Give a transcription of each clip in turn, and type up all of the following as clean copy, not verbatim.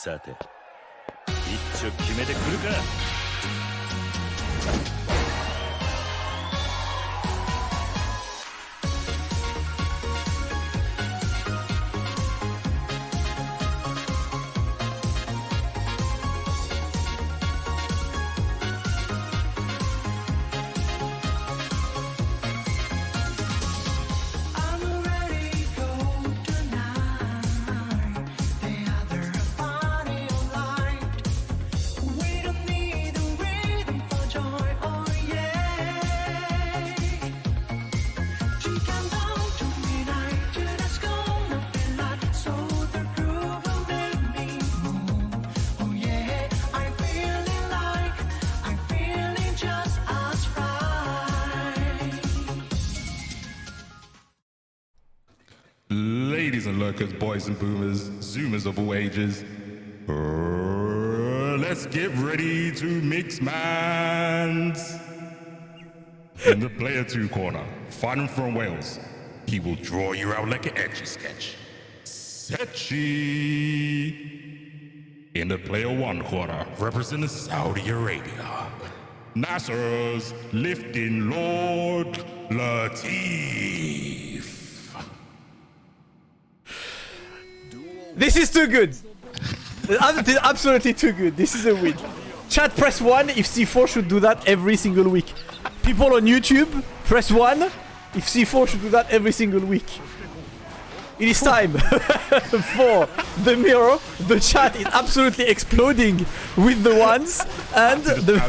さて一丁決めてくるか。Ladies and lurkers, boys and boomers, zoomers of all ages, let's get ready to mix mans. In the player 2 corner, fighting from Wales, he will draw you out like an etch a sketch. Setchi. In the player 1 corner, representing Saudi Arabia, Nasser's lifting Lord Latif. This is too good. Absolutely too good. This is a win. Chat, press 1 if C4 should do that every single week. People on YouTube, press 1 if C4 should do that every single week. It is time for the mirror. The chat is absolutely exploding with the ones, and the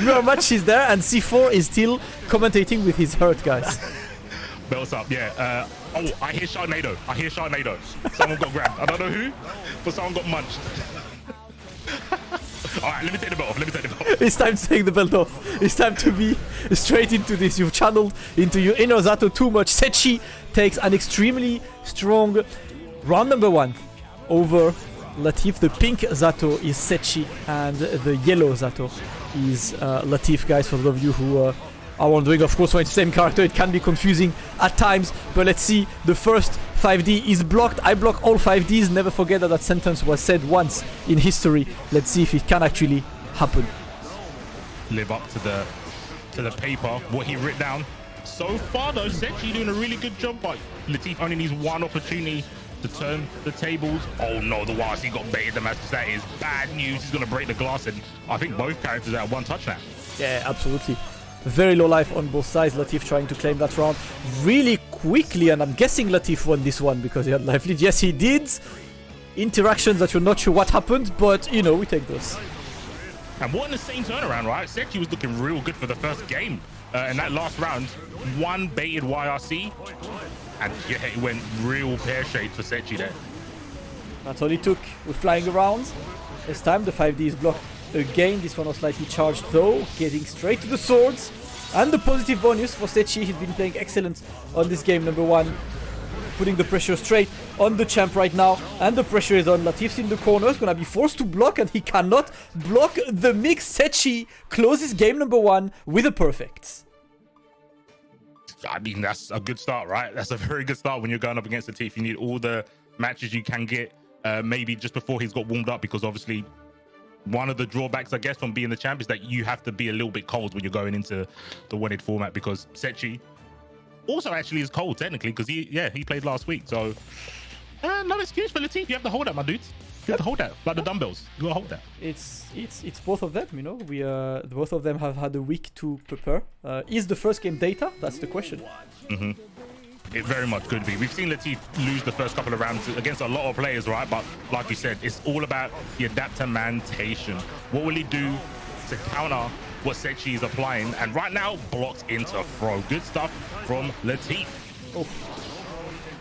mirror match is there, and C4 is still commentating with his hurt, guys. Belts up, yeah. Oh, I hear Sharknado. Someone got grabbed. I don't know who, but someone got munched. Alright, let me take the belt off. It's time to take the belt off. It's time to be straight into this. You've channeled into your inner Zato too much. Setchi takes an extremely strong round number 1 over Latif. The pink Zato is Setchi, and the yellow Zato is Latif, guys. For those of you who are wondering, of course, when it's the same character, it can be confusing at times. But let's see. The first 5D is blocked. I block all 5Ds. Never forget that sentence was said once in history. Let's see if it can actually happen. Live up to the paper, what he writ down. So far, though, Setchi doing a really good job, but Latif only needs one opportunity to turn the tables. Oh no, the YRC got baited the match. That is bad news. He's going to break the glass, and I think both characters are at 1 touch now. Yeah, absolutely. Very low life on both sides. Latif trying to claim that round really quickly, and I'm guessing Latif won this one because he had life lead. Yes, he did. Interactions that you're not sure what happened, but you know, we take those. And what in the same turnaround, right? Setchi was looking real good for the first game. In that last round, one baited YRC, and yeah, it went real pear-shaped for Setchi there. That's all it took with flying around. This time the 5D is blocked again. This one was slightly charged though, getting straight to the swords. And the positive bonus for Setchi. He's been playing excellent on this game number 1. Putting the pressure straight on the champ right now. And the pressure is on. Latif's in the corner. He's gonna be forced to block, and he cannot block the mix. Setchi closes game number 1 with a perfect. I mean, that's a good start, right? That's a very good start when you're going up against Latif. You need all the matches you can get, maybe just before he's got warmed up, because obviously one of the drawbacks, I guess, from being the champ is that you have to be a little bit cold when you're going into the wanted format, because Setchi also actually is cold technically, because he played last week. So no excuse for Latif. You have to hold that, my dudes. You have to hold that, like the dumbbells. You gotta hold that. It's both of them, you know. We both of them have had a week to prepare. Is the first game data? That's the question. It very much could be. We've seen Latif lose the first couple of rounds against a lot of players, right? But like you said, it's all about the adaptamentation. What will he do to counter what Setchi is applying? And right now, blocks into throw. Good stuff from Latif. Oh,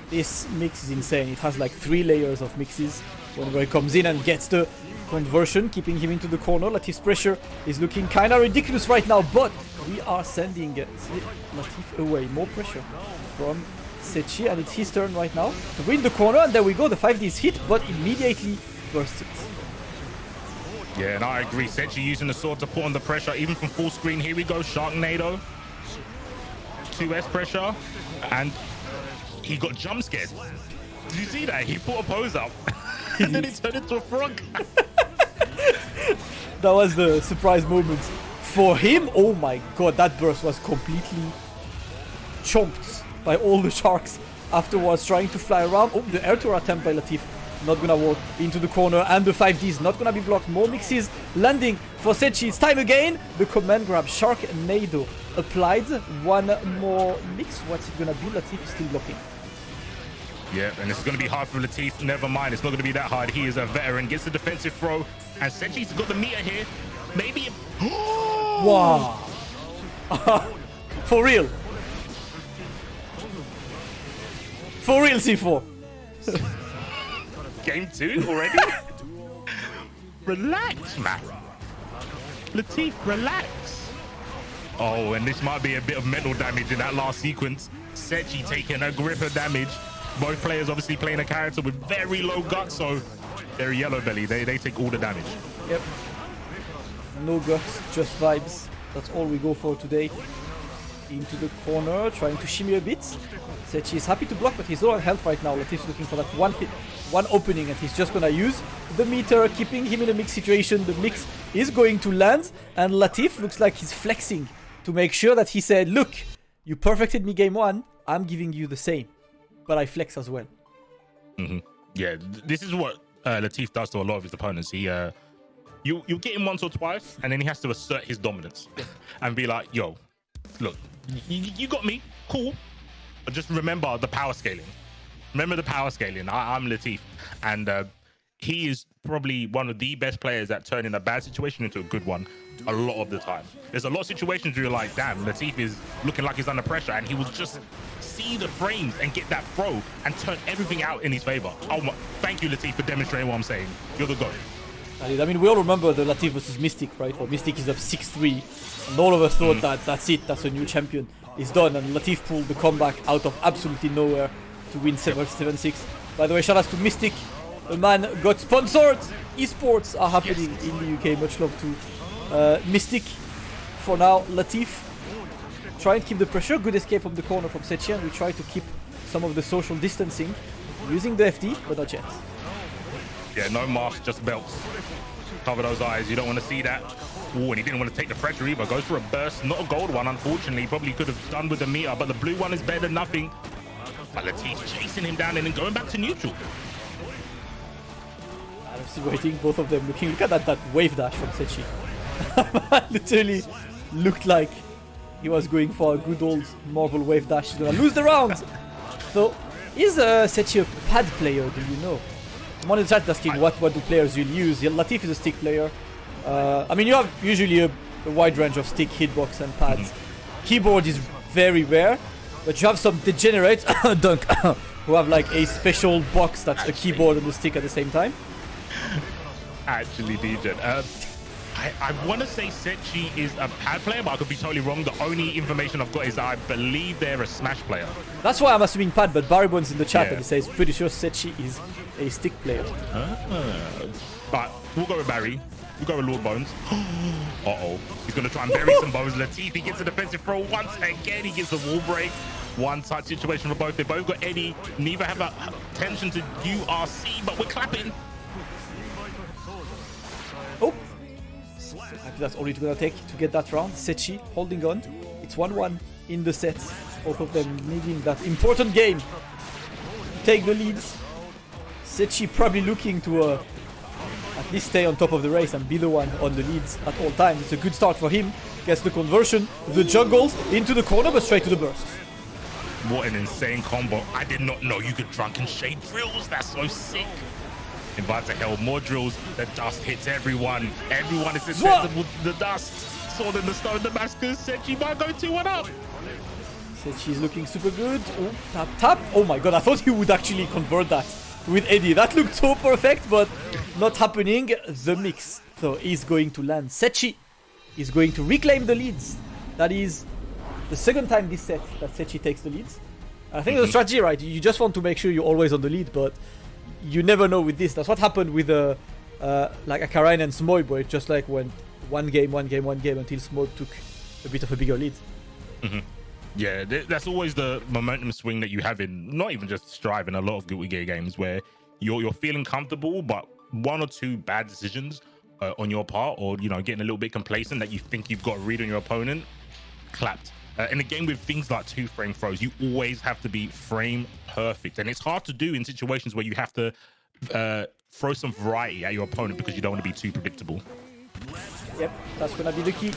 this mix is insane. It has like 3 layers of mixes. Whenever he comes in and gets the conversion, keeping him into the corner. Latif's pressure is looking kind of ridiculous right now, but we are sending Latif away. More pressure from Setchi, and it's his turn right now to win the corner, and there we go. The 5D is hit, but immediately bursts it. Yeah, and I agree. Setchi using the sword to put on the pressure, even from full screen. Here we go, Sharknado. 2S pressure, and he got jump scared. Did you see that? He put a pose up. And then it turned into a frog. That was the surprise moment for him. Oh my god, that burst was completely chomped by all the sharks afterwards, trying to fly around. Oh, the air tour attempt by Latif not gonna work into the corner, and the 5Ds not gonna be blocked. More mixes landing for Setchi. It's time again. The command grab Sharknado applied. One more mix. What's it gonna be? Latif is still blocking. Yeah, and it's going to be hard for Latif. Never mind, it's not going to be that hard. He is a veteran. Gets the defensive throw, and Setchi's got the meter here. Maybe. Wow. For real. For real, C4. Game 2 already? Relax, man. Latif, relax. Oh, and this might be a bit of mental damage in that last sequence. Setchi taking a grip of damage. Both players obviously playing a character with very low guts, so they're yellow belly. They take all the damage. Yep. No guts, just vibes. That's all we go for today. Into the corner, trying to shimmy a bit. Setchi is happy to block, but he's low on health right now. Latif's looking for that one opening, and he's just gonna use the meter, keeping him in a mix situation. The mix is going to land, and Latif looks like he's flexing to make sure that he said, look, you perfected me game 1, I'm giving you the same, but I flex as well. Yeah, this is what Latif does to a lot of his opponents. He you get him once or twice, and then he has to assert his dominance and be like, yo, look, you got me, cool, but just remember the power scaling. Remember the power scaling. I'm Latif, and he is probably one of the best players at turning a bad situation into a good one a lot of the time. There's a lot of situations where you're like, damn, Latif is looking like he's under pressure, and he will just see the frames and get that throw and turn everything out in his favor. Oh my, thank you, Latif, for demonstrating what I'm saying. You're the GOAT. I mean, we all remember the Latif versus Mystic, right? Where Mystic is up 6-3, and all of us thought that that's it, that's a new champion. It's done, and Latif pulled the comeback out of absolutely nowhere to win 7-6. By the way, shout out to Mystic. The man got sponsored. Esports are happening in the UK. Much love to Mystic. For now, Latif try and keep the pressure. Good escape from the corner from Setchi, and we try to keep some of the social distancing using the FD, but not yet. Yeah, no mask, just belts. Cover those eyes. You don't want to see that. Ooh, and he didn't want to take the pressure either. Goes for a burst, not a gold one, unfortunately. Probably could have done with the meter, but the blue one is better than nothing. But Latif chasing him down and then going back to neutral. I'm still waiting, both of them looking. Look at that wave dash from Setchi. Literally looked like he was going for a good old Marvel wave dash. He's gonna lose the round. So, is Setchi a pad player, do you know? Someone in the chat asking what do players really use. Yeah, Latif is a stick player. I mean, you have usually a wide range of stick, hitbox, and pads. Keyboard is very rare, but you have some degenerates, dunk, who have like a special box that's a keyboard and a stick at the same time. Actually, DJ, I want to say Setchi is a pad player, but I could be totally wrong. The only information I've got is that I believe they're a Smash player. That's why I'm assuming pad, but Barrybone's in the chat and he says pretty sure Setchi is a stick player. But we'll go with Barry. We'll go with Lord Bones. Uh-oh. He's going to try and bury some bones. Latif, he gets a defensive throw once again. He gets the wall break. One touch situation for both. They both got Eddie. Neither have attention to URC, but we're clapping. Oh. I think that's all it's going to take to get that round. Setchi holding on. It's 1-1 in the set. Both of them needing that important game to take the leads. Setchi probably looking to at least stay on top of the race and be the one on the leads at all times. It's a good start for him. Gets the conversion, the juggles into the corner, but straight to the burst. What an insane combo. I did not know you could drunken shade drills. That's so sick. Invite to hell, more drills. The dust hits everyone. Everyone is insensible to the dust. Sword in the stone, Damascus. Setchi might go 2-1 up. Setchi's looking super good. Oh, tap, tap. Oh my god, I thought he would actually convert that with Eddie. That looked so perfect, but not happening. The mix, so is going to land. Setchi is going to reclaim the leads. That is the second time this set that Setchi takes the leads. I think the strategy, right? You just want to make sure you're always on the lead, but you never know with this. That's what happened with like Akarine and Smoy, where it just like went one game until Smoy took a bit of a bigger lead. Yeah, that's always the momentum swing that you have in not even just Strive, in a lot of Guilty Gear games, where you're feeling comfortable, but one or two bad decisions on your part, or getting a little bit complacent that you think you've got a read on your opponent, clapped. And again, with things like 2-frame throws, you always have to be frame perfect, and it's hard to do in situations where you have to throw some variety at your opponent because you don't want to be too predictable. Yep, that's gonna be the key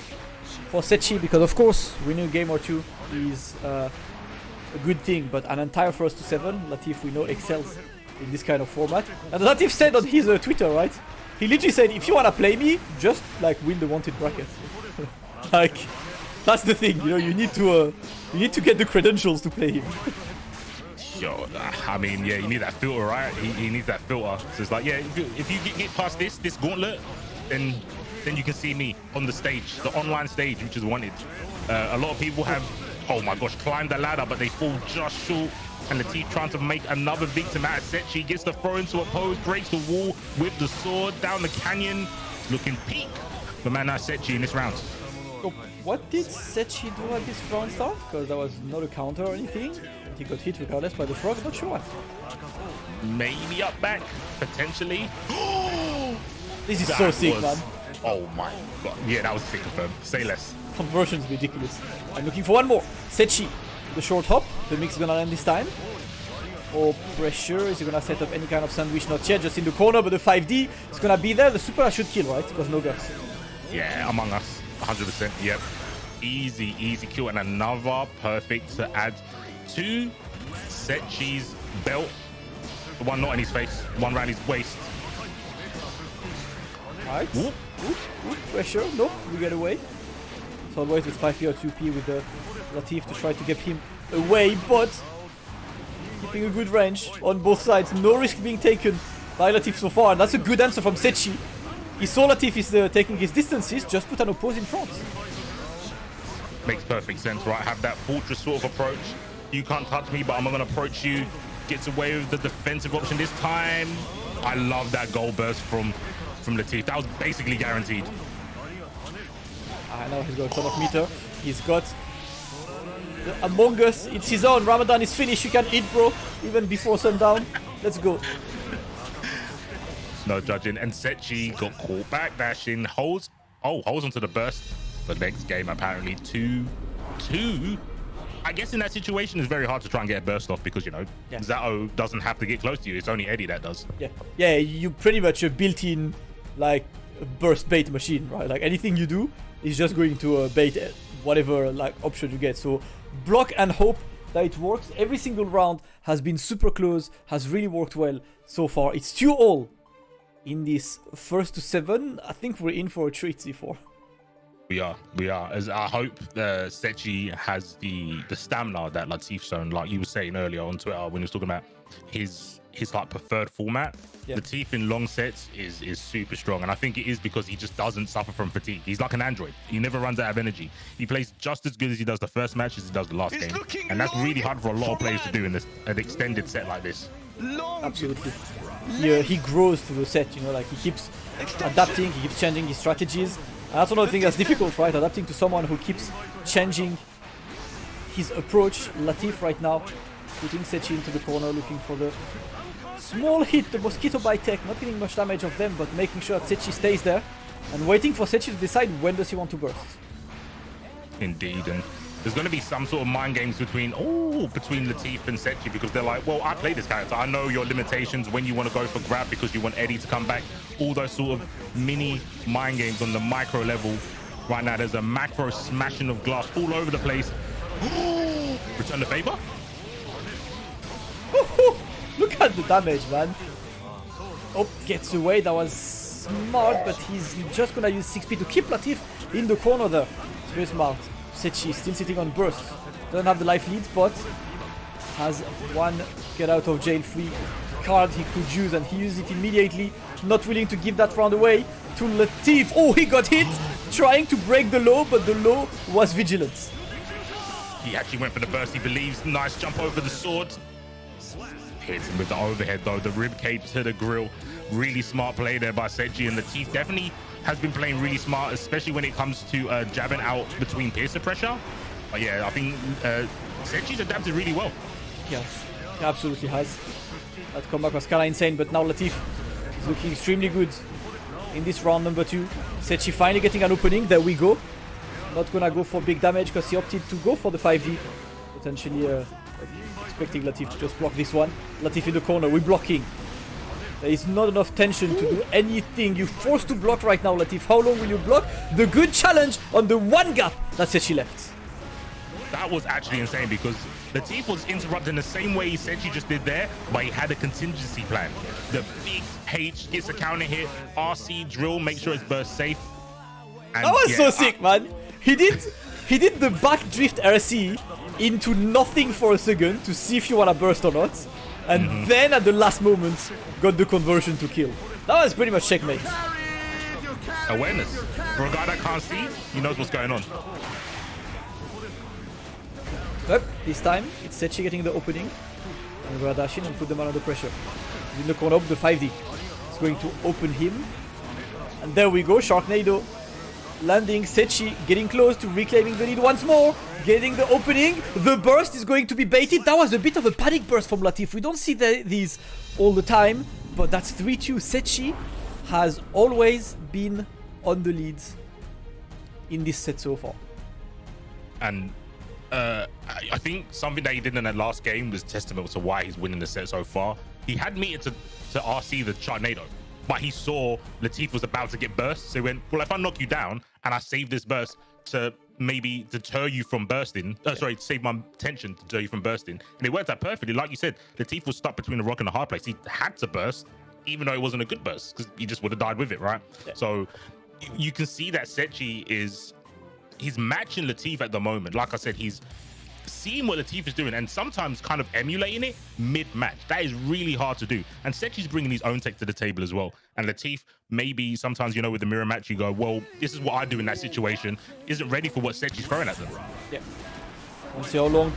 for Setchi, because of course winning a game or two is a good thing, but an entire first to 7, Latif, we know, excels in this kind of format. And Latif said on his Twitter, right? He literally said, if you wanna play me, just like win the wanted bracket. Like, that's the thing, you need to get the credentials to play him. Yo, I mean, yeah, you need that filter, right? He needs that filter. So it's like, yeah, if you get past this gauntlet, then you can see me on the stage, the online stage, which is wanted. A lot of people have, oh my gosh, climbed the ladder, but they fall just short. And Latif trying to make another victim out of Setchi, gets the throw into a pose, breaks the wall with the sword down the canyon, looking peak for man Setchi in this round. So what did Setchi do at this round start? Because there was not a counter or anything. He got hit regardless by the frog, not sure what. Maybe up back, potentially. This is so sick, man. Oh my god. Yeah, that was sick of him. Say less. Conversion is ridiculous. I'm looking for one more. Setchi, the short hop. The mix is gonna land this time. Or pressure. Is he gonna set up any kind of sandwich? Not yet, just in the corner, but the 5D is gonna be there. The super should kill, right? Because no guts. Yeah, Among Us. 100%. Yep. Easy kill. And another perfect to add to Setchi's belt. The one not in his face, one around his waist. Right. Whoop. Pressure. Nope, we get away. So always with 5P or 2P with the Latif to try to get him away, but keeping a good range on both sides. No risk being taken by Latif so far, and that's a good answer from Setchi. He saw Latif is taking his distances, just put an oppose in front. Makes perfect sense, right? Have that fortress sort of approach. You can't touch me, but I'm going to approach you. Gets away with the defensive option this time. I love that goal burst from Latif. That was basically guaranteed. I know he's got a ton of meter. He's got the Among Us. It's his own. Ramadan is finished. You can eat, bro. Even before sundown. Let's go. No judging. And Setchi got caught back. Dashing. Holds onto the burst. The next game, apparently 2-2. I guess in that situation, it's very hard to try and get a burst off because, Zato doesn't have to get close to you. It's only Eddie that does. Yeah, you pretty much a built-in, like, burst bait machine, right? Like, anything you do is just going to bait whatever, like, option you get. So, block and hope that it works. Every single round has been super close, has really worked well so far. It's 2-2 in this first to 7. I think we're in for a treat, C4. We are. As I hope Setchi has the stamina that Latif's shown, like you were saying earlier on Twitter when he was talking about his like preferred format. Yeah. Latif in long sets is super strong, and I think it is because he just doesn't suffer from fatigue. He's like an android. He never runs out of energy. He plays just as good as he does the first match as he does the last game, and that's really hard for a lot of players to do in an extended set like this. Absolutely. He grows through the set. Like he keeps adapting, he keeps changing his strategies. And that's another thing that's difficult, right? Adapting to someone who keeps changing his approach. Latif right now putting Setchi into the corner, looking for the small hit, the mosquito bite tech, not getting much damage of them, but making sure that Setchi stays there and waiting for Setchi to decide when does he want to burst. Indeed, and there's going to be some sort of mind games between Latif and Setchi because they're like, well, I play this character. I know your limitations when you want to go for grab because you want Eddie to come back. All those sort of mini mind games on the micro level. Right now, there's a macro smashing of glass all over the place. Return the favor. Look at the damage, man. Oh, gets away. That was smart, but he's just going to use 6P to keep Latif in the corner there. It's very smart. Setchi still sitting on burst. Doesn't have the life lead, but has one get out of jail free card he could use, and he used it immediately. Not willing to give that round away to Latif. Oh, he got hit trying to break the low, but the low was vigilance. He actually went for the burst, he believes. Nice jump over the sword. Hits him with the overhead though, the rib cage to the grill. Really smart play there by Setchi, and Latif definitely has been playing really smart, especially when it comes to jabbing out between piercer pressure. But yeah, I think Setchi's adapted really well. Yes. He absolutely has. That comeback was kinda insane, but now Latif is looking extremely good in this round number 2. Setchi finally getting an opening. There we go. Not gonna go for big damage because he opted to go for the 5D. Potentially expecting Latif to just block this one. Latif in the corner. We're blocking. There is not enough tension to do anything. You're forced to block right now, Latif. How long will you block? The good challenge on the one gap that Setchi left. That was actually insane because Latif was interrupting the same way Setchi just did there, but he had a contingency plan. The big H gets a counter hit, RC drill, make sure it's burst safe. And That was so sick, man. He did the back drift RC into nothing for a second to see if you wanna burst or not. And then at the last moment, got the conversion to kill. That was pretty much checkmate. Awareness. For a guy that can't see, he knows what's going on. But this time, it's Setchi getting the opening. And we're dashing and put them under pressure. In the corner of the 5D. It's going to open him. And there we go, Sharknado. Landing, Setchi getting close to reclaiming the lead once more. Getting the opening. The burst is going to be baited. That was a bit of a panic burst from Latif. We don't see these all the time. But that's 3-2. Setchi has always been on the lead in this set so far. And I think something that he did in that last game was testament to why he's winning the set so far. He had meted to RC the Sharknado, but he saw Latif was about to get burst. So he went, well, if I knock you down and I save this burst to maybe deter you from bursting, save my tension to deter you from bursting. And it worked out perfectly. Like you said, Latif was stuck between a rock and a hard place. He had to burst, even though it wasn't a good burst, because he just would have died with it, right? Yeah. So you can see that Setchi he's matching Latif at the moment. Like I said, he's seeing what Latif is doing and sometimes kind of emulating it mid-match. That is really hard to do. And Setchi's bringing his own tech to the table as well. And Latif, maybe sometimes, with the mirror match, you go, well, this is what I do in that situation. Isn't ready for what Setchi's throwing at them. Yeah. Let's see how long.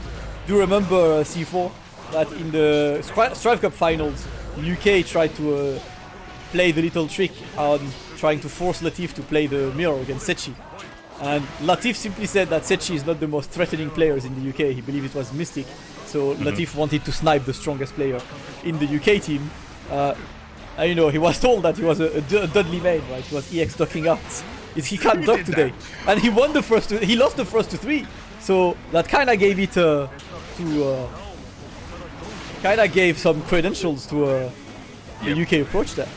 Do you remember C4 that in the Strive Cup finals, UK tried to play the little trick on trying to force Latif to play the mirror against Setchi. And Latif simply said that Setchi is not the most threatening players in the UK. He believed it was Mystic. So Latif wanted to snipe the strongest player in the UK team. And he was told that he was a Dudley main, right? He was EX ducking out. He can't duck today. And he won the first two, he lost the first to 3. So that kind of gave it gave some credentials to the UK approach there.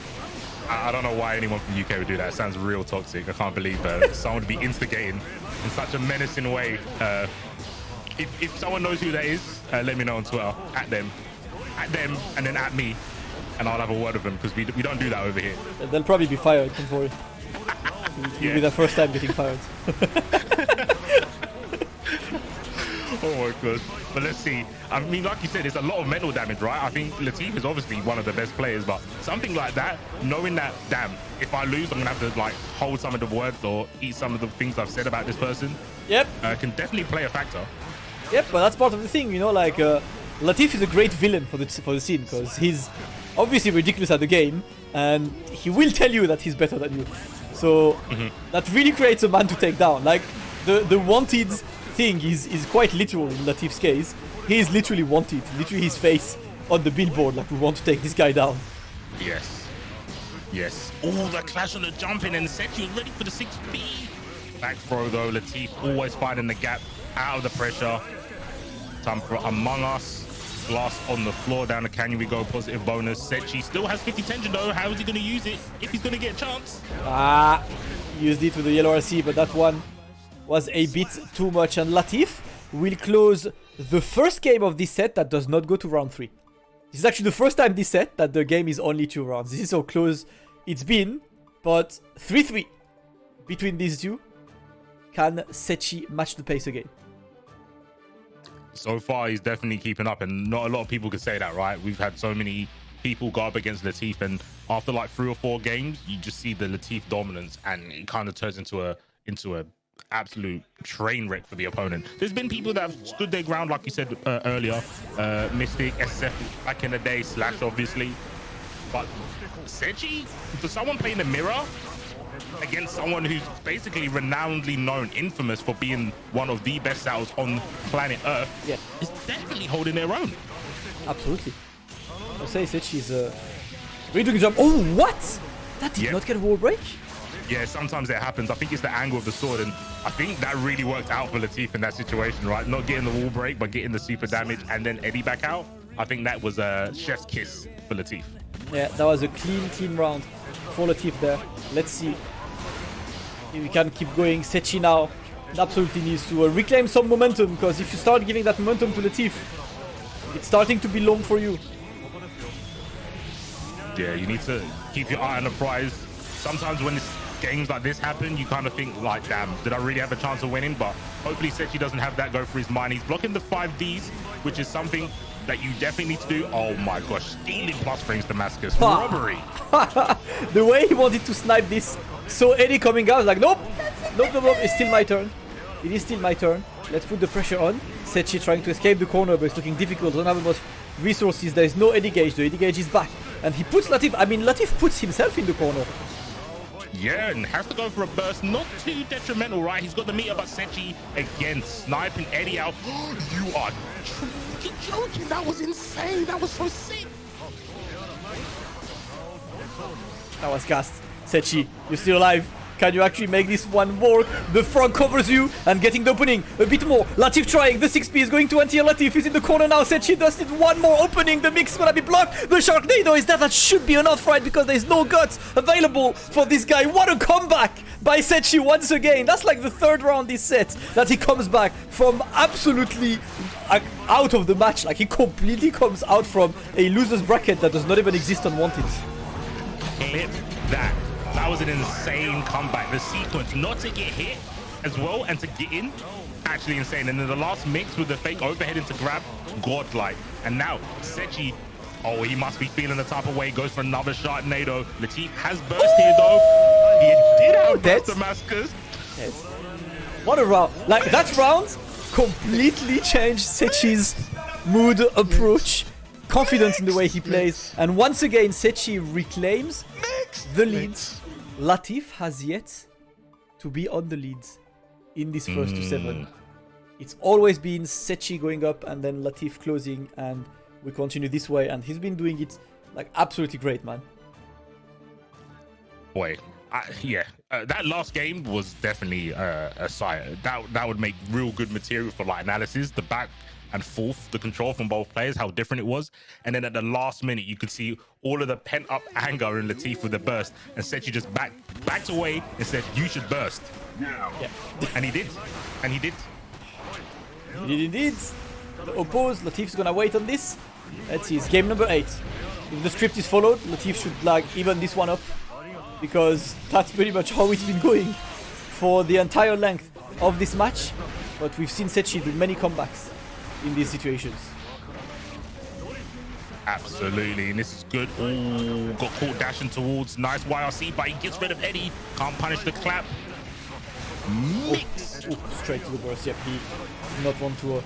I don't know why anyone from the UK would do that. It sounds real toxic. I can't believe someone would be instigating in such a menacing way. If someone knows who that is, let me know on Twitter. At them, and then at me, and I'll have a word with them because we don't do that over here. They'll probably be fired. Don't worry. It'll be their first time getting fired. Oh my god. But let's see. I mean, like you said, it's a lot of mental damage, right? I think Latif is obviously one of the best players, but something like that, knowing that, damn, if I lose, I'm gonna have to hold some of the words or eat some of the things I've said about this person. Yep. Can definitely play a factor. Yep, but that's part of the thing, Latif is a great villain for the scene because he's obviously ridiculous at the game, and he will tell you that he's better than you. So that really creates a man to take down. Like the wanted thing is quite literal in Latif's case. He is literally wanted, literally his face on the billboard, like we want to take this guy down. Yes. Oh, the clash on the jumping and Setchi was ready for the 6B. Back throw though, Latif always finding the gap out of the pressure. Time for Among Us. Blast on the floor, down the canyon we go, positive bonus. Setchi still has 50 tension though. How is he going to use it if he's going to get a chance? Used it with the yellow RC, but that one was a bit too much. And Latif will close the first game of this set that does not go to round 3. This is actually the first time this set that the game is only 2 rounds. This is how close it's been, but 3-3 between these two. Can Setchi match the pace again? So far, he's definitely keeping up, and not a lot of people could say that, right? We've had so many people go up against Latif, and after 3 or 4 games, you just see the Latif dominance, and it kind of turns into a absolute train wreck for the opponent. There's been people that have stood their ground, like you said earlier, Mystic, SF back in the day, Slash obviously, but Setchi, for someone playing the mirror against someone who's basically renownedly known, infamous for being one of the best Zatos on planet Earth, is definitely holding their own. absolutely. I say Setchi is really doing a job. Oh, what? That did not get a wall break? Yeah, sometimes it happens. I think it's the angle of the sword, and I think that really worked out for Latif in that situation, right? Not getting the wall break, but getting the super damage and then Eddie back out. I think that was a chef's kiss for Latif. Yeah, that was a clean round for Latif there. Let's see if we can keep going. Setchi now absolutely needs to reclaim some momentum, because if you start giving that momentum to Latif, it's starting to be long for you. Yeah, you need to keep your eye on the prize. Sometimes when games like this happen, you kind of think like, damn, did I really have a chance of winning? But hopefully Setchi doesn't have that go through his mind. He's blocking the 5Ds, which is something that you definitely need to do. Oh my gosh, stealing plus frames Damascus. Robbery. The way he wanted to snipe this. So Eddie coming out, like, nope, it's still my turn. It is still my turn. Let's put the pressure on. Setchi trying to escape the corner, but it's looking difficult. Don't have enough resources. There is no Eddie gauge. The Eddie gauge is back. And he puts Latif, I mean, Latif puts himself in the corner. Yeah, and has to go for a burst. Not too detrimental, right? He's got the meter, but Setchi again sniping Eddie out. You are joking. That was insane. That was so sick. That was gassed. Setchi, you're still alive. Can you actually make this one work? The frog covers you and getting the opening a bit more. Latif trying. The 6P is going to anti Latif. He's in the corner now. Setchi does need one more opening. The mix is gonna be blocked. The Sharknado is there. That should be enough, right? Because there's no guts available for this guy. What a comeback by Setchi once again. That's like the third round this set that he comes back from absolutely out of the match. Like, he completely comes out from a loser's bracket that does not even exist on Wanted. Clip that. That was an insane comeback. The sequence, not to get hit as well and to get in, actually insane. And then the last mix with the fake overhead into grab, godlike. And now Setchi, oh, he must be feeling the type of way. Goes for another Sharknado. Latif has burst here though. He did have burst Damascus. Yes. What a round. Like, that round completely changed Setchi's mood, approach, confidence in the way he plays. And once again, Setchi reclaims the lead. Latif has yet to be on the lead in this first 2-7. It's always been Setchi going up and then Latif closing, and we continue this way, and he's been doing it like absolutely great, man. Boy, that last game was definitely a sight. That would make real good material for like analysis. The back and forth, the control from both players, how different it was. And then at the last minute, you could see all of the pent-up anger in Latif with the burst. And Setchi just backed away and said, you should burst. Now. Yeah. And he did. And he did. He did indeed. The oppose, Latif's gonna wait on this. Let's see, it's game number 8. If the script is followed, Latif should like even this one up, because that's pretty much how it's been going for the entire length of this match. But we've seen Setchi do many comebacks in these situations. Absolutely, and this is good. Oh, got caught dashing towards. Nice YRC, but he gets rid of Eddie. Can't punish the clap. Mix. Straight to the burst. Yep, he did not want to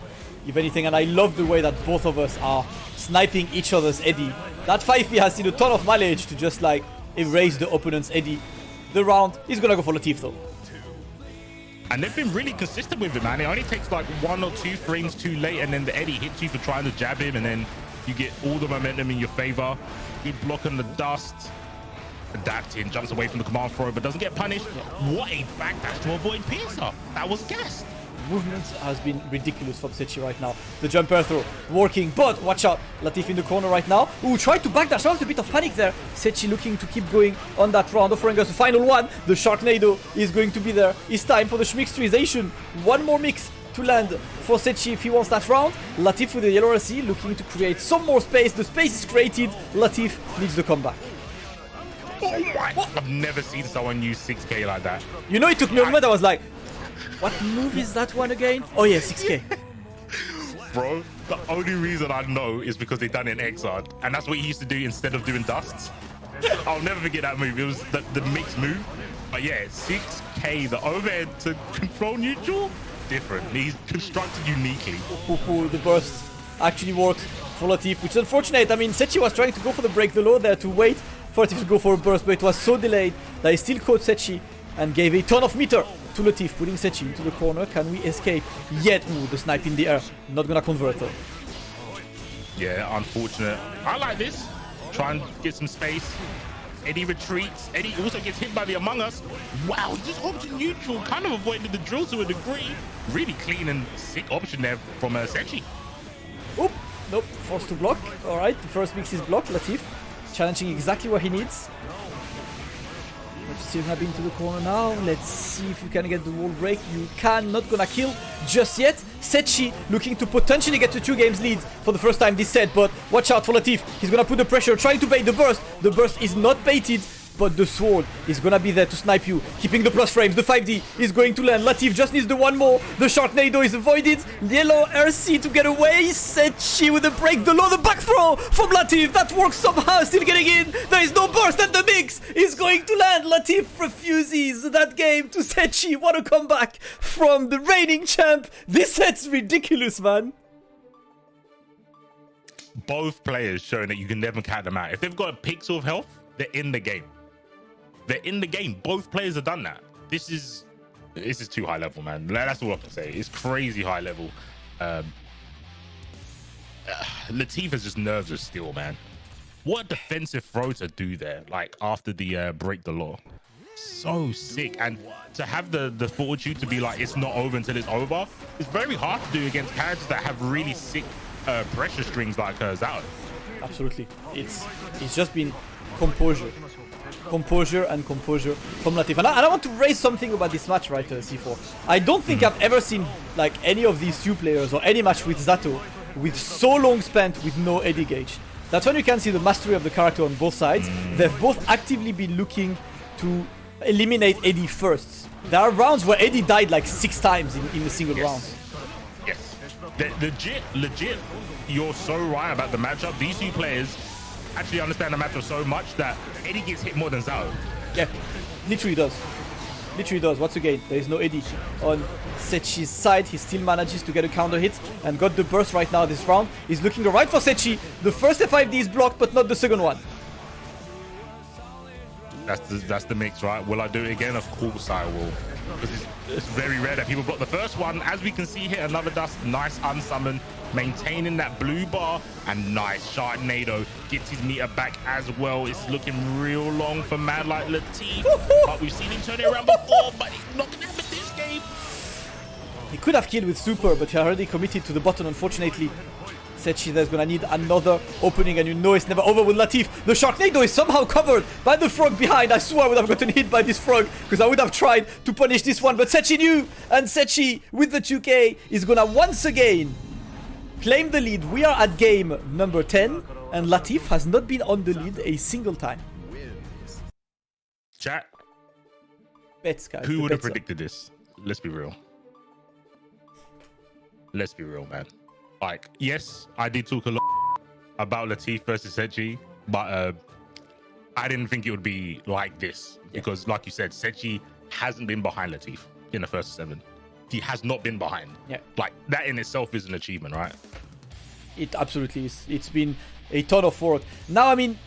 give anything. And I love the way that both of us are sniping each other's Eddie. That 5P has seen a ton of mileage to just like erase the opponent's Eddie. The round is gonna go for Latif though. And they've been really consistent with it, man. It only takes like 1 or 2 frames too late, and then the Eddie hits you for trying to jab him, and then you get all the momentum in your favor. Good block on the dust. Adapting, jumps away from the command throw, but doesn't get punished. What a backdash to avoid Piercer. That was gassed. Movement has been ridiculous from Setchi right now. The jumper throw working, but watch out. Latif in the corner right now. Ooh, tried to backdash. That was a bit of panic there. Setchi looking to keep going on that round, offering us a final one. The Sharknado is going to be there. It's time for the schmixterization. One more mix to land for Setchi if he wants that round. Latif with the yellow RC looking to create some more space. The space is created. Latif needs the comeback. Oh my! I've never seen someone use 6K like that. You know, it took me a moment. I was like, what move is that one again? Oh yeah, 6K. Bro, the only reason I know is because they done it in Exard, and that's what he used to do instead of doing dusts. I'll never forget that move. It was the mixed move. But yeah, 6K, the overhead to control neutral, different. He's constructed uniquely. The burst actually worked for Latif, which is unfortunate. I mean, Setchi was trying to go for the break the low there to wait for Latif to go for a burst, but it was so delayed that he still caught Setchi and gave a ton of meter to Latif, putting Setchi into the corner. Can we escape yet? Ooh, the snipe in the air. Not gonna convert though. Yeah, unfortunate. I like this. Try and get some space. Eddie retreats. Eddie also gets hit by the Among Us. Wow, he just hopped in neutral, kind of avoided the drill to a degree. Really clean and sick option there from Setchi. Oop, nope, forced to block. All right, the first mix is blocked. Latif challenging exactly what he needs. Still have into the corner now. Let's see if you can get the wall break. You can, not gonna kill just yet. Setchi looking to potentially get to 2 games lead for the first time this set, but watch out for Latif. He's gonna put the pressure, trying to bait the burst. The burst is not baited, but the sword is gonna be there to snipe you. Keeping the plus frames, the 5D is going to land. Latif just needs the one more. The Sharknado is avoided. Yellow RC to get away. Setchi with a break. The low, the back throw from Latif. That works somehow, still getting in. There is no burst, and the mix is going to land. Latif refuses that game to Setchi. What a comeback from the reigning champ. This set's ridiculous, man. Both players showing that you can never count them out. If they've got a pixel of health, they're in the game. They're in the game. Both players have done that. This is too high level, man. That's all I can say. It's crazy high level. Latif has just nerves of steel, man. What a defensive throw to do there, like after the break the law. So sick. And to have the fortitude to be like, it's not over until it's over, it's very hard to do against characters that have really sick pressure strings like Zato. Absolutely. It's just been composure and composure from Latif. And I want to raise something about this match, right, C4. I don't think I've ever seen like any of these 2 players or any match with Zato with so long spent with no Eddie gauge. That's when you can see the mastery of the character on both sides. They've both actively been looking to eliminate Eddie first. There are rounds where Eddie died like 6 times in a single round. Yes. Legit, you're so right about the matchup. These 2 players actually understand the matchup so much that Eddie gets hit more than Zato. Yeah, literally does. Literally does. Once again, there is no Eddie on Setchi's side. He still manages to get a counter hit and got the burst right now this round. He's looking right for Setchi. The first F5D is blocked, but not the second one. That's the mix, right? Will I do it again? Of course I will. Because it's very rare that people block the first one. As we can see here, another dust, nice unsummon, maintaining that blue bar, and nice Sharknado gets his meter back as well. It's looking real long for man like Latif, but we've seen him turn it around before, but he's not gonna happen this game. He could have killed with super, but he already committed to the button, unfortunately. Setchi there's gonna need another opening, and you know it's never over with Latif. The Sharknado is somehow covered by the frog behind. I swear I would have gotten hit by this frog because I would have tried to punish this one, but Setchi knew, and Setchi with the 2K is gonna once again claim the lead. We are at game number 10, and Latif has not been on the lead a single time. Chat. Bets, guys. Who would have predicted this? Let's be real. Let's be real, man. Like, yes, I did talk a lot about Latif versus Setchi, but I didn't think it would be like this because, like you said, Setchi hasn't been behind Latif in the first 7. He has not been behind. Yeah, like that in itself is an achievement, right? It absolutely is. It's been a ton of work. Now, I mean,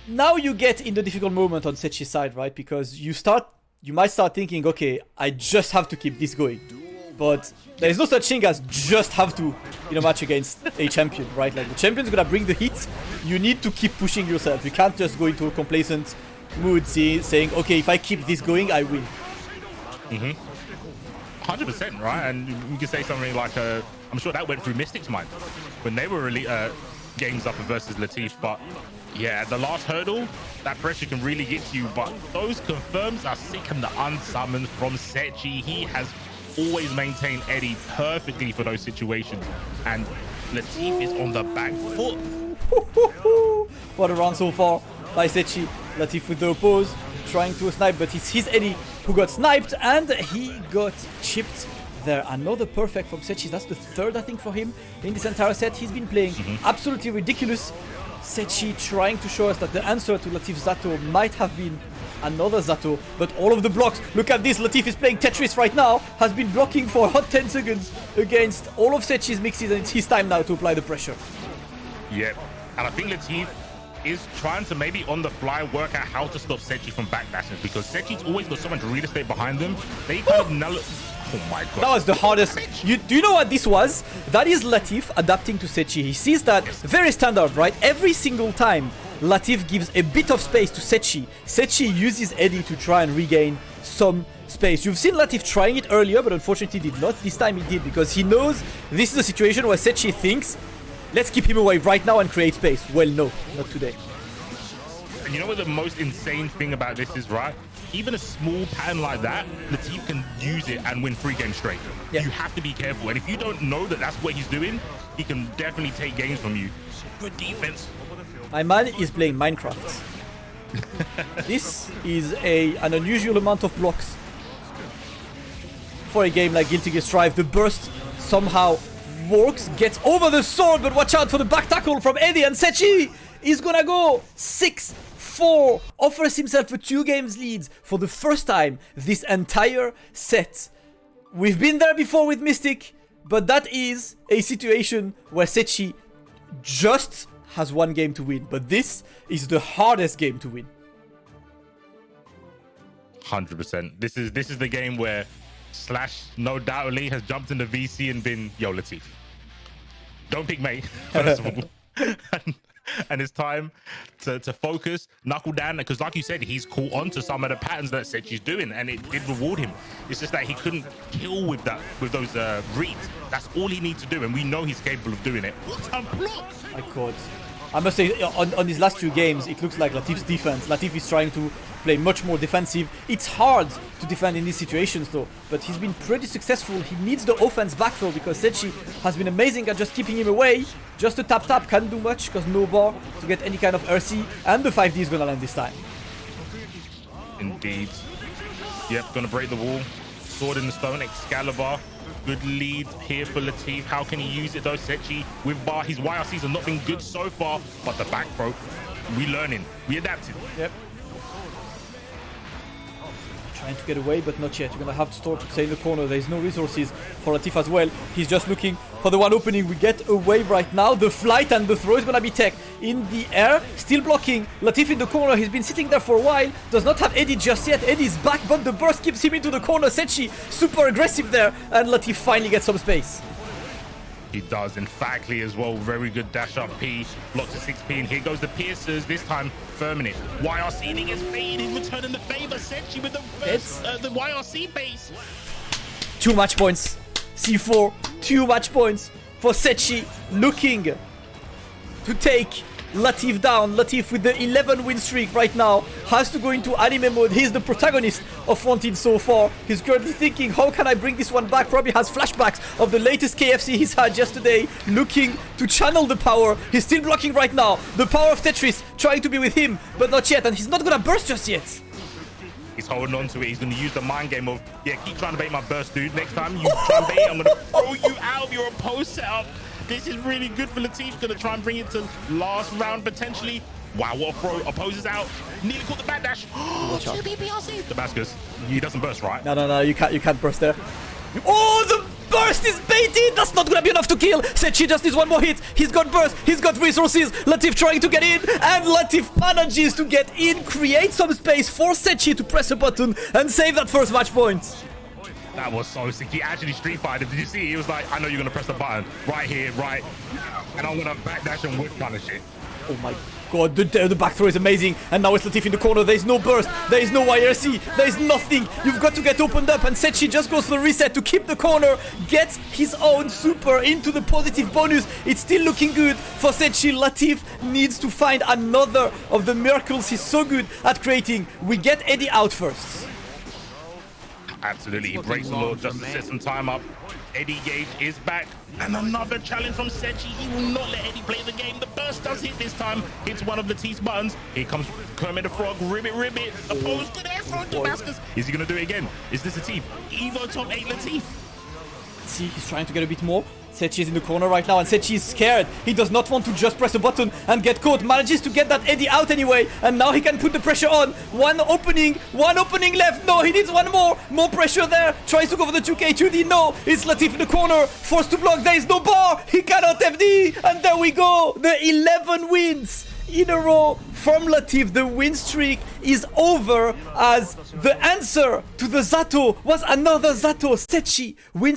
now you get in the difficult moment on Setchi's side, right? Because you might start thinking, okay, I just have to keep this going. But there is no such thing as just have to in a match against a champion, right? Like the champion's gonna bring the hits. You need to keep pushing yourself. You can't just go into a complacent mood saying, okay, if I keep this going, I win. 100%, right? And you can say something like, I'm sure that went through Mystic's mind when they were really games up versus Latif. But yeah, the last hurdle, that pressure can really get to you. But those confirms are sick, and the unsummons from Setchi. He has always maintained Eddie perfectly for those situations, and Latif is on the back foot. What a round so far by Setchi. Latif with the oppose, trying to snipe, but it's his Eddie who got sniped, and he got chipped there. Another perfect from Setchi. That's the 3rd, I think, for him in this entire set. He's been playing absolutely ridiculous. Setchi trying to show us that the answer to Latif's Zato might have been another Zato, but all of the blocks, look at this, Latif is playing Tetris right now, has been blocking for a hot 10 seconds against all of Setchi's mixes, and it's his time now to apply the pressure. Yep, and I think Latif is trying to maybe on the fly work out how to stop Setchi from backdashing, because Setchi's always got so much real estate behind them. They kind of Oh my god. That was the hardest. Do you know what this was? That is Latif adapting to Setchi. He sees that very standard, right? Every single time Latif gives a bit of space to Setchi, Setchi uses Eddie to try and regain some space. You've seen Latif trying it earlier, but unfortunately did not. This time he did because he knows this is a situation where Setchi thinks, let's keep him away right now and create space. Well, no, not today. And you know what the most insane thing about this is, right? Even a small pattern like that, Latif can use it and win 3 games straight. Yeah. You have to be careful. And if you don't know that that's what he's doing, he can definitely take games from you. Good defense. My man is playing Minecraft. This is an unusual amount of blocks for a game like Guilty Gear Strive. The burst somehow works, gets over the sword, but watch out for the back tackle from Eddie, and Setchi is gonna go 6-4, offers himself a 2 games lead for the first time this entire set. We've been there before with Mystic, but that is a situation where Setchi just has 1 game to win, but this is the hardest game to win. 100%. This is the game where Slash no doubtly has jumped in the VC and been, yo, Latif, don't pick mate, first of all. And it's time to focus, knuckle down, because like you said, he's caught on to some of the patterns that Setchi's doing, and it did reward him. It's just that he couldn't kill with those reads. That's all he needs to do, and we know he's capable of doing it. What a block! My god. I must say, on these last 2 games, it looks like Latif's defense. Latif is trying to play much more defensive. It's hard to defend in these situations though, but he's been pretty successful. He needs the offense back though, because Setchi has been amazing at just keeping him away. Just a tap can't do much because no bar to get any kind of RC, and the 5D is gonna land this time. Indeed. Yep, gonna break the wall. Sword in the stone, Excalibur. Good lead here for Latif. How can he use it though? Setchi with bar. His YRCs have not been good so far, but the back throw, we learning, we adapted. Yep. Trying to get away, but not yet. You're gonna have to stay in the corner. There's no resources for Latif as well. He's just looking for the one opening. We get away right now. The flight and the throw is gonna be tech in the air. Still blocking. Latif in the corner. He's been sitting there for a while. Does not have Eddie just yet. Eddie's back, but the burst keeps him into the corner. Setchi super aggressive there, and Latif finally gets some space. He does. In fact, as well, very good dash up P, blocks to 6P, and here goes the piercers, this time firming it. YRC gets made, he's returning the favor. Setchi with the YRC base. 2 match points. C4, 2 match points for Setchi, looking to take Latif down. Latif with the 11 win streak right now has to go into anime mode. He's the protagonist of Wanted so far. He's currently thinking, how can I bring this one back? Probably has flashbacks of the latest KFC he's had yesterday, looking to channel the power. He's still blocking right now. The power of Tetris trying to be with him, but not yet, and he's not gonna burst just yet. He's holding on to it. He's going to use the mind game of, yeah, keep trying to bait my burst, dude. Next time you try and bait it, I'm going to throw you out of your opposed setup. This is really good for Latif. Going to try and bring it to last round, potentially. Wow, what a throw. Opposes out. Nearly caught the backdash. Oh, Damascus. He doesn't burst, right? No, you can't burst there. Oh, the burst is baited! That's not gonna be enough to kill! Setchi just needs 1 more hit. He's got burst, he's got resources. Latif trying to get in, and Latif manages to get in, create some space for Setchi to press a button and save that first match point. That was so sick. He actually street fighted. Did you see? He was like, I know you're gonna press the button right here, right, and I'm gonna backdash and whip kind of shit. Oh my god, the back throw is amazing. And now it's Latif in the corner. There is no burst, there is no YRC, there is nothing. You've got to get opened up, and Setchi just goes for the reset to keep the corner, gets his own super into the positive bonus. It's still looking good for Setchi. Latif needs to find another of the miracles he's so good at creating. We get Eddie out first. Absolutely, he breaks the law just to set some time up. Eddie Gage is back, and another challenge from Setchi. He will not let Eddie play the game. The burst does hit this time. Hits one of Latif's buttons. Here comes Kermit the Frog. Ribbit. Opposed to there from Damascus. Is he going to do it again? Is this Latif? Evo top 8 Latif. See, he's trying to get a bit more. Setchi is in the corner right now, and Setchi is scared. He does not want to just press a button and get caught. Manages to get that Eddie out anyway, and now he can put the pressure on. One opening left. No, he needs 1 more. More pressure there. Tries to go for the 2K, 2D. No, it's Latif in the corner. Forced to block. There is no bar. He cannot FD. And there we go. The 11 wins in a row from Latif. The win streak is over as the answer to the Zato was another Zato. Setchi wins